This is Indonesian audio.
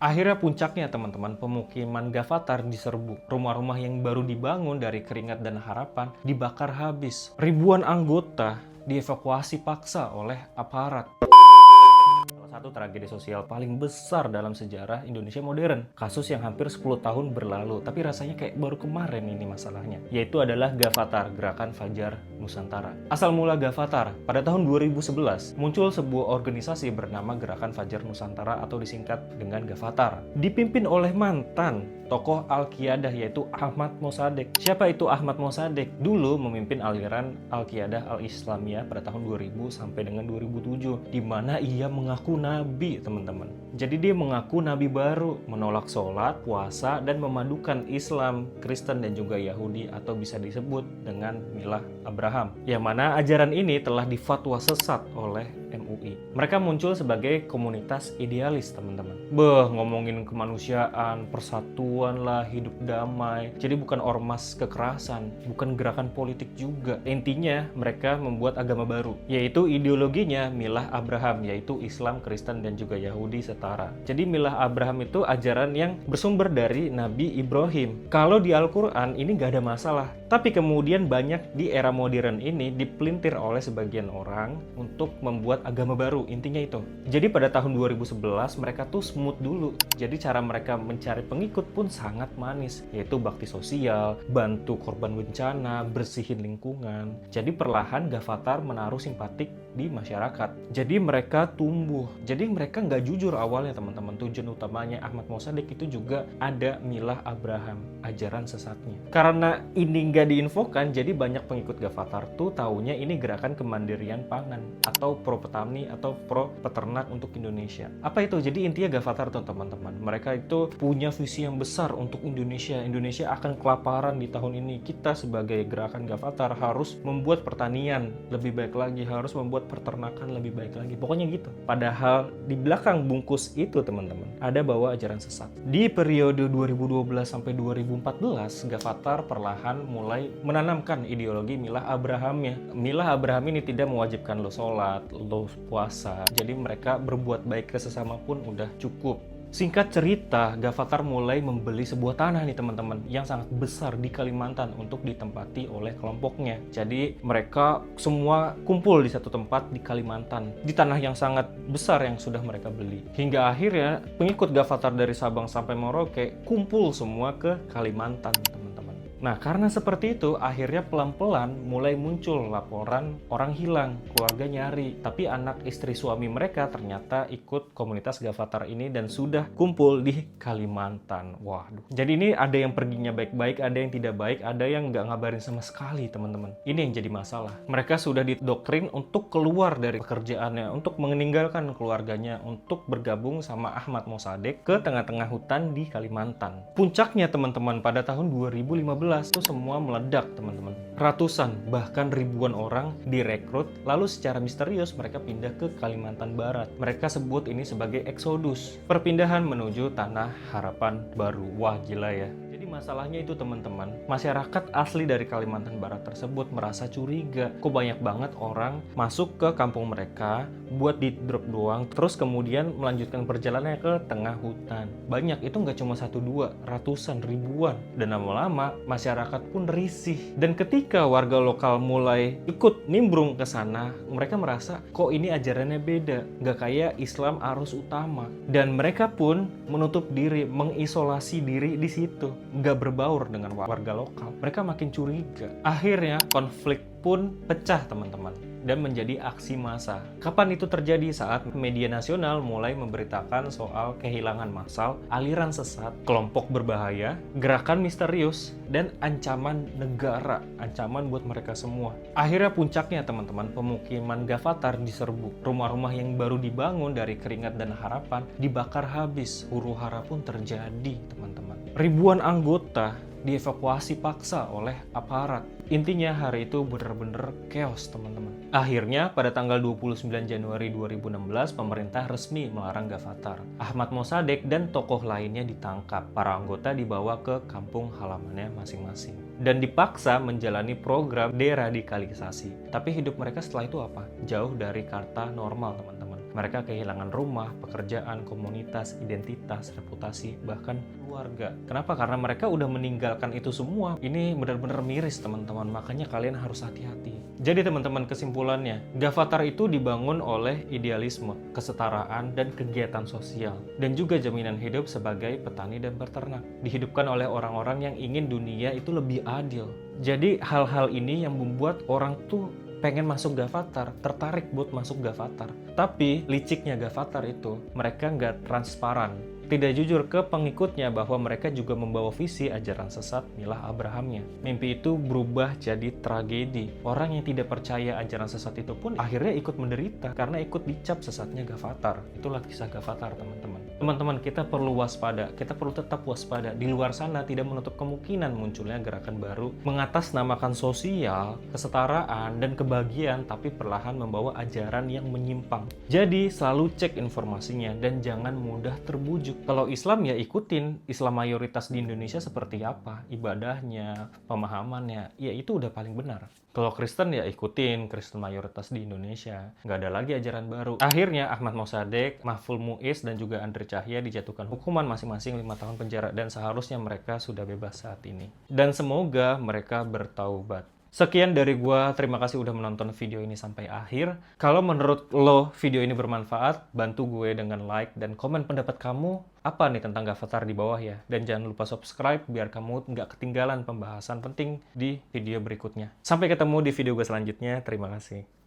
Akhirnya puncaknya teman-teman, pemukiman Gavatar diserbu. Rumah-rumah yang baru dibangun dari keringat dan harapan dibakar habis. Ribuan anggota dievakuasi paksa oleh aparat. Salah satu tragedi sosial paling besar dalam sejarah Indonesia modern. Kasus yang hampir 10 tahun berlalu, tapi rasanya kayak baru kemarin ini masalahnya. Yaitu adalah Gavatar, Gerakan Fajar Nusantara. Asal mula Gavatar, pada tahun 2011, muncul sebuah organisasi bernama Gerakan Fajar Nusantara atau disingkat dengan Gavatar. Dipimpin oleh mantan tokoh Al-Qiyadah yaitu Ahmad Mossadegh. Siapa itu Ahmad Mossadegh? Dulu memimpin aliran Al-Qiyadah Al-Islamiyah pada tahun 2000 sampai dengan 2007, di mana ia mengaku nabi, teman-teman. Jadi dia mengaku nabi baru, menolak sholat, puasa, dan memadukan Islam, Kristen, dan juga Yahudi atau bisa disebut dengan milah Abraham. Yang mana ajaran ini telah difatwa sesat oleh MUI. Mereka muncul sebagai komunitas idealis, teman-teman. Ngomongin kemanusiaan, persatuan lah, hidup damai. Jadi bukan ormas kekerasan, bukan gerakan politik juga. Intinya mereka membuat agama baru, yaitu ideologinya milah Abraham, yaitu Islam, Kristen, dan juga Yahudi setara. Jadi milah Abraham itu ajaran yang bersumber dari Nabi Ibrahim. Kalau di Al-Quran ini nggak ada masalah. Tapi kemudian banyak di era modern ini dipelintir oleh sebagian orang untuk membuat agama baru, intinya itu. Jadi pada tahun 2011 mereka tuh smooth dulu. Jadi cara mereka mencari pengikut pun sangat manis, yaitu bakti sosial, bantu korban bencana, bersihin lingkungan. Jadi perlahan Gavatar menaruh simpatik di masyarakat. Jadi mereka tumbuh. Jadi mereka nggak jujur awalnya, teman-teman. Tujuan utamanya Ahmad Mossadegh itu juga ada milah Abraham, ajaran sesatnya. Karena ini nggak diinfokan, jadi banyak pengikut Gavatar tuh taunya ini gerakan kemandirian pangan atau pro petani atau pro peternak untuk Indonesia. Apa itu? Jadi intinya Gavatar tuh teman-teman, mereka itu punya visi yang besar untuk Indonesia. Indonesia akan kelaparan di tahun ini. Kita sebagai gerakan Gavatar harus membuat pertanian lebih baik lagi, harus membuat peternakan lebih baik lagi. Pokoknya gitu. Padahal di belakang bungkus itu teman-teman ada bawa ajaran sesat. Di periode 2012 sampai 2014 Gavatar perlahan mulai menanamkan ideologi milah Abrahamnya. Milah Abraham ini tidak mewajibkan lo sholat, lo puasa. Jadi mereka berbuat baik ke sesama pun udah cukup. Singkat cerita, Gavatar mulai membeli sebuah tanah nih teman-teman yang sangat besar di Kalimantan untuk ditempati oleh kelompoknya. Jadi mereka semua kumpul di satu tempat di Kalimantan, di tanah yang sangat besar yang sudah mereka beli. Hingga akhirnya pengikut Gavatar dari Sabang sampai Merauke kumpul semua ke Kalimantan, teman-teman. Nah, karena seperti itu, akhirnya pelan-pelan mulai muncul laporan orang hilang, keluarga nyari. Tapi anak istri suami mereka ternyata ikut komunitas Gavatar ini dan sudah kumpul di Kalimantan. Waduh. Jadi ini ada yang perginya baik-baik, ada yang tidak baik, ada yang nggak ngabarin sama sekali, teman-teman. Ini yang jadi masalah. Mereka sudah didoktrin untuk keluar dari pekerjaannya, untuk meninggalkan keluarganya, untuk bergabung sama Ahmad Mossadegh ke tengah-tengah hutan di Kalimantan. Puncaknya, teman-teman, pada tahun 2015 itu semua meledak, teman-teman. Ratusan bahkan ribuan orang direkrut, lalu secara misterius mereka pindah ke Kalimantan Barat. Mereka sebut ini sebagai eksodus, perpindahan menuju tanah harapan baru. Wah, gila ya. Jadi masalahnya itu teman-teman, masyarakat asli dari Kalimantan Barat tersebut merasa curiga. Kok banyak banget orang masuk ke kampung mereka buat di drop doang, terus kemudian melanjutkan perjalanannya ke tengah hutan. Banyak, itu nggak cuma satu dua, ratusan, ribuan. Dan lama-lama masyarakat pun risih. Dan ketika warga lokal mulai ikut nimbrung ke sana, mereka merasa kok ini ajarannya beda, nggak kayak Islam arus utama. Dan mereka pun menutup diri, mengisolasi diri di situ, nggak berbaur dengan warga lokal. Mereka makin curiga. Akhirnya konflik pun pecah, teman-teman, dan menjadi aksi massa. Kapan itu terjadi? Saat media nasional mulai memberitakan soal kehilangan massal, aliran sesat, kelompok berbahaya, gerakan misterius, dan ancaman negara, ancaman buat mereka semua. Akhirnya puncaknya teman-teman, pemukiman Gavatar diserbu. Rumah-rumah yang baru dibangun dari keringat dan harapan dibakar habis. Huru-hara pun terjadi, teman-teman. Ribuan anggota dievakuasi paksa oleh aparat. Intinya hari itu bener-bener chaos, teman-teman. Akhirnya pada tanggal 29 Januari 2016 pemerintah resmi melarang Gavatar. Ahmad Mossadegh dan tokoh lainnya ditangkap. Para anggota dibawa ke kampung halamannya masing-masing dan dipaksa menjalani program deradikalisasi. Tapi hidup mereka setelah itu apa? Jauh dari kata normal, teman-teman. Mereka kehilangan rumah, pekerjaan, komunitas, identitas, reputasi, bahkan keluarga. Kenapa? Karena mereka udah meninggalkan itu semua. Ini benar-benar miris teman-teman, makanya kalian harus hati-hati. Jadi teman-teman, kesimpulannya, Gavatar itu dibangun oleh idealisme, kesetaraan, dan kegiatan sosial, dan juga jaminan hidup sebagai petani dan peternak. Dihidupkan oleh orang-orang yang ingin dunia itu lebih adil. Jadi hal-hal ini yang membuat orang tuh pengen masuk Gavatar, tertarik buat masuk Gavatar. Tapi liciknya Gavatar itu, mereka nggak transparan. Tidak jujur ke pengikutnya bahwa mereka juga membawa visi ajaran sesat milah Abrahamnya. Mimpi itu berubah jadi tragedi. Orang yang tidak percaya ajaran sesat itu pun akhirnya ikut menderita karena ikut dicap sesatnya Gavatar. Itulah kisah Gavatar, teman-teman. Teman-teman, kita perlu waspada. Kita perlu tetap waspada. Di luar sana tidak menutup kemungkinan munculnya gerakan baru mengatasnamakan sosial, kesetaraan, dan kebahagiaan, tapi perlahan membawa ajaran yang menyimpang. Jadi selalu cek informasinya dan jangan mudah terbujuk. Kalau Islam ya ikutin Islam mayoritas di Indonesia seperti apa, ibadahnya, pemahamannya, ya itu udah paling benar. Kalau Kristen ya ikutin Kristen mayoritas di Indonesia, nggak ada lagi ajaran baru. Akhirnya Ahmad Mossadegh, Mahfud Muiz, dan juga Andre Cahya dijatuhkan hukuman masing-masing 5 tahun penjara, dan seharusnya mereka sudah bebas saat ini. Dan semoga mereka bertaubat. Sekian dari gua, terima kasih udah menonton video ini sampai akhir. Kalau menurut lo video ini bermanfaat, bantu gue dengan like dan komen pendapat kamu apa nih tentang Gavatar di bawah ya. Dan jangan lupa subscribe biar kamu nggak ketinggalan pembahasan penting di video berikutnya. Sampai ketemu di video gue selanjutnya, terima kasih.